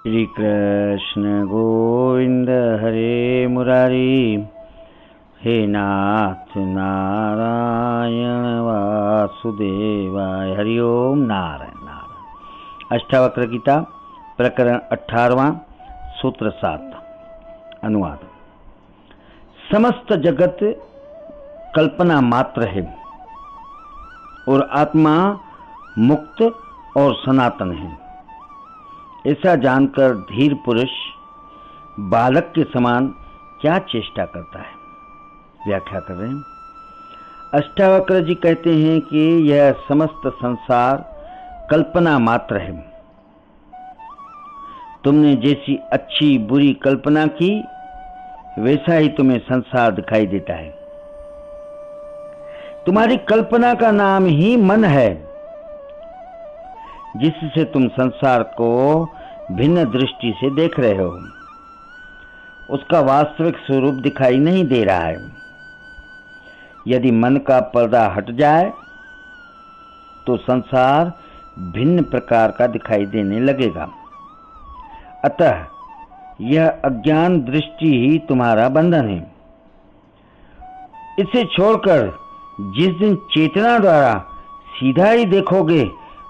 श्री कृष्ण गोविंद हरे मुरारी, हे नाथ नारायण वासुदेवाय, हरि ओम नारायण नारायण। अष्टावक्र गीता प्रकरण 18वां, सूत्र 7। अनुवाद। समस्त जगत कल्पना मात्र है और आत्मा मुक्त और सनातन है। ऐसा जानकर धीर पुरुष बालक के समान क्या चेष्टा करता है। व्याख्या कर रहे हैं। अष्टावक्र जी कहते हैं कि यह समस्त संसार कल्पना मात्र है। तुमने जैसी अच्छी बुरी कल्पना की, वैसा ही तुम्हें संसार दिखाई देता है। तुम्हारी कल्पना का नाम ही मन है, जिससे तुम संसार को भिन्न दृष्टि से देख रहे हो। उसका वास्तविक स्वरूप दिखाई नहीं दे रहा है। यदि मन का पर्दा हट जाए तो संसार भिन्न प्रकार का दिखाई देने लगेगा। अतः यह अज्ञान दृष्टि ही तुम्हारा बंधन है। इसे छोड़कर जिस दिन चेतना द्वारा सीधा ही देखोगे,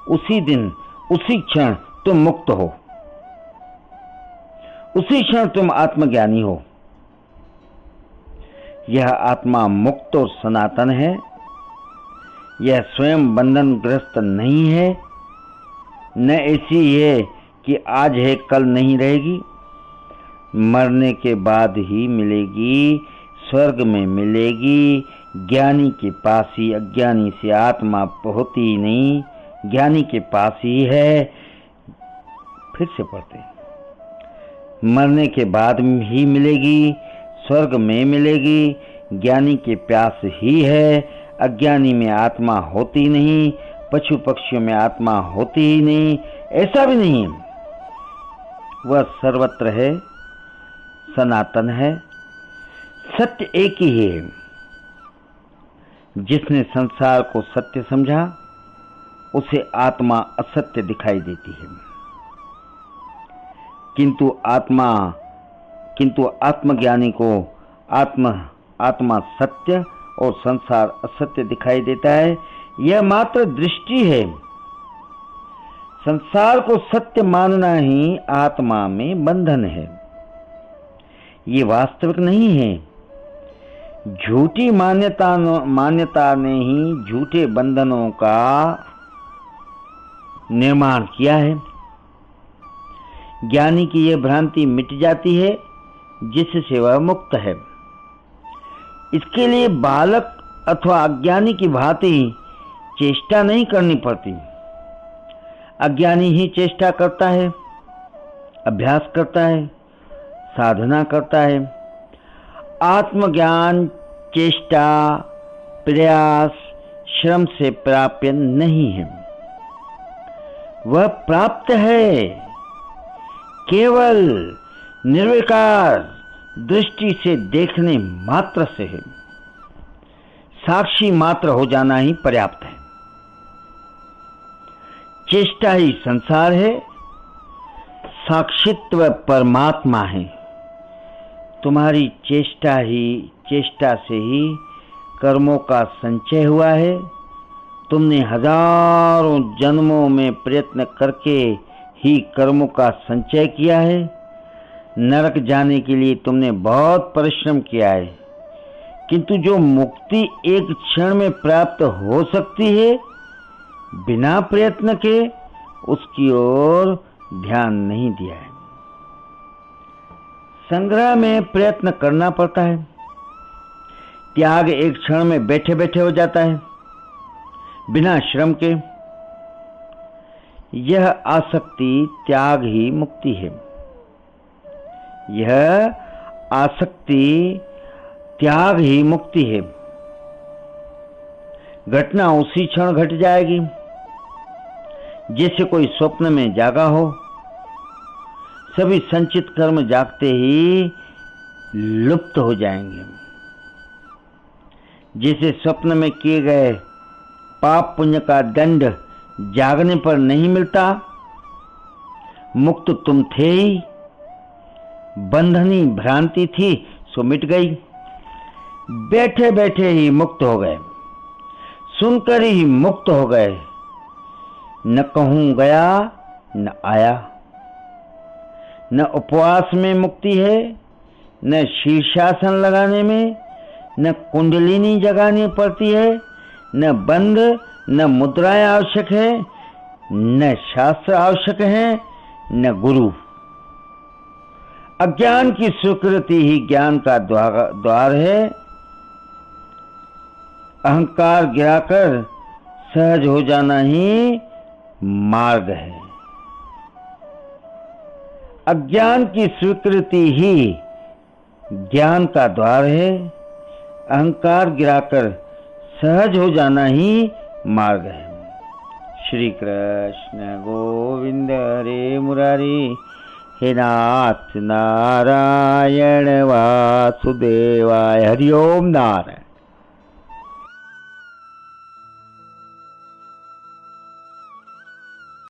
उसी दिन उसी क्षण तुम मुक्त हो, उसी क्षण तुम आत्मज्ञानी हो। यह आत्मा मुक्त और सनातन है। यह स्वयं बंधन ग्रस्त नहीं है, न ऐसी है कि आज है कल नहीं रहेगी। मरने के बाद ही मिलेगी, स्वर्ग में मिलेगी। ज्ञानी के पास ही, अज्ञानी से आत्मा होती ही नहीं, ज्ञानी के पास ही है। फिर से पढ़ते। मरने के बाद ही मिलेगी, स्वर्ग में मिलेगी। ज्ञानी के प्यास ही है। अज्ञानी में आत्मा होती नहीं, पशु पक्षियों में आत्मा होती ही नहीं। ऐसा भी नहीं है। वह सर्वत्र है, सनातन है। सत्य एक ही है। जिसने संसार को सत्य समझा, उसे आत्मा असत्य दिखाई देती है। किंतु आत्मज्ञानी को आत्मा सत्य और संसार असत्य दिखाई देता है। यह मात्र दृष्टि है। संसार को सत्य मानना ही आत्मा में बंधन है। ये वास्तविक नहीं है। झूठी मान्यता ने ही झूठे बंधनों का निर्माण किया है। ज्ञानी की यह भ्रांति मिट जाती है, जिससे वह मुक्त है। इसके लिए बालक अथवा अज्ञानी की भांति चेष्टा नहीं करनी पड़ती। अज्ञानी ही चेष्टा करता है, अभ्यास करता है, साधना करता है। आत्मज्ञान चेष्टा, प्रयास, श्रम से प्राप्य नहीं है। वह प्राप्त है केवल निर्विकार दृष्टि से देखने मात्र से है। साक्षी मात्र हो जाना ही पर्याप्त है। चेष्टा ही संसार है, साक्षित्व परमात्मा है। तुम्हारी चेष्टा से ही कर्मों का संचय हुआ है। तुमने हजारों जन्मों में प्रयत्न करके ही कर्मों का संचय किया है। नरक जाने के लिए तुमने बहुत परिश्रम किया है, किंतु जो मुक्ति एक क्षण में प्राप्त हो सकती है बिना प्रयत्न के, उसकी ओर ध्यान नहीं दिया है। संग्रह में प्रयत्न करना पड़ता है। त्याग एक क्षण में बैठे बैठे हो जाता है, बिना श्रम के। यह आसक्ति त्याग ही मुक्ति है। यह आसक्ति त्याग ही मुक्ति है। घटना उसी क्षण घट जाएगी, जैसे कोई स्वप्न में जागा हो। सभी संचित कर्म जागते ही लुप्त हो जाएंगे। जैसे स्वप्न में किए गए पाप पुण्य का दंड जागने पर नहीं मिलता, मुक्त तुम थे ही, बंधनी भ्रांति थी सो मिट गई। बैठे बैठे ही मुक्त हो गए, सुनकर ही मुक्त हो गए। न कहूं गया न आया। न उपवास में मुक्ति है, न शीर्षासन लगाने में, न कुंडलिनी जगानी पड़ती है, न बंध न मुद्राएं आवश्यक है, न शास्त्र आवश्यक है, न गुरु। अज्ञान की स्वीकृति ही ज्ञान का द्वार है। अहंकार गिराकर सहज हो जाना ही मार्ग है। अज्ञान की स्वीकृति ही ज्ञान का द्वार है। अहंकार गिराकर सहज हो जाना ही मार्ग है। श्री कृष्ण गोविंद हरे मुरारी, हे नाथ नारायण वासुदेवाय, हरि ओम नारायण।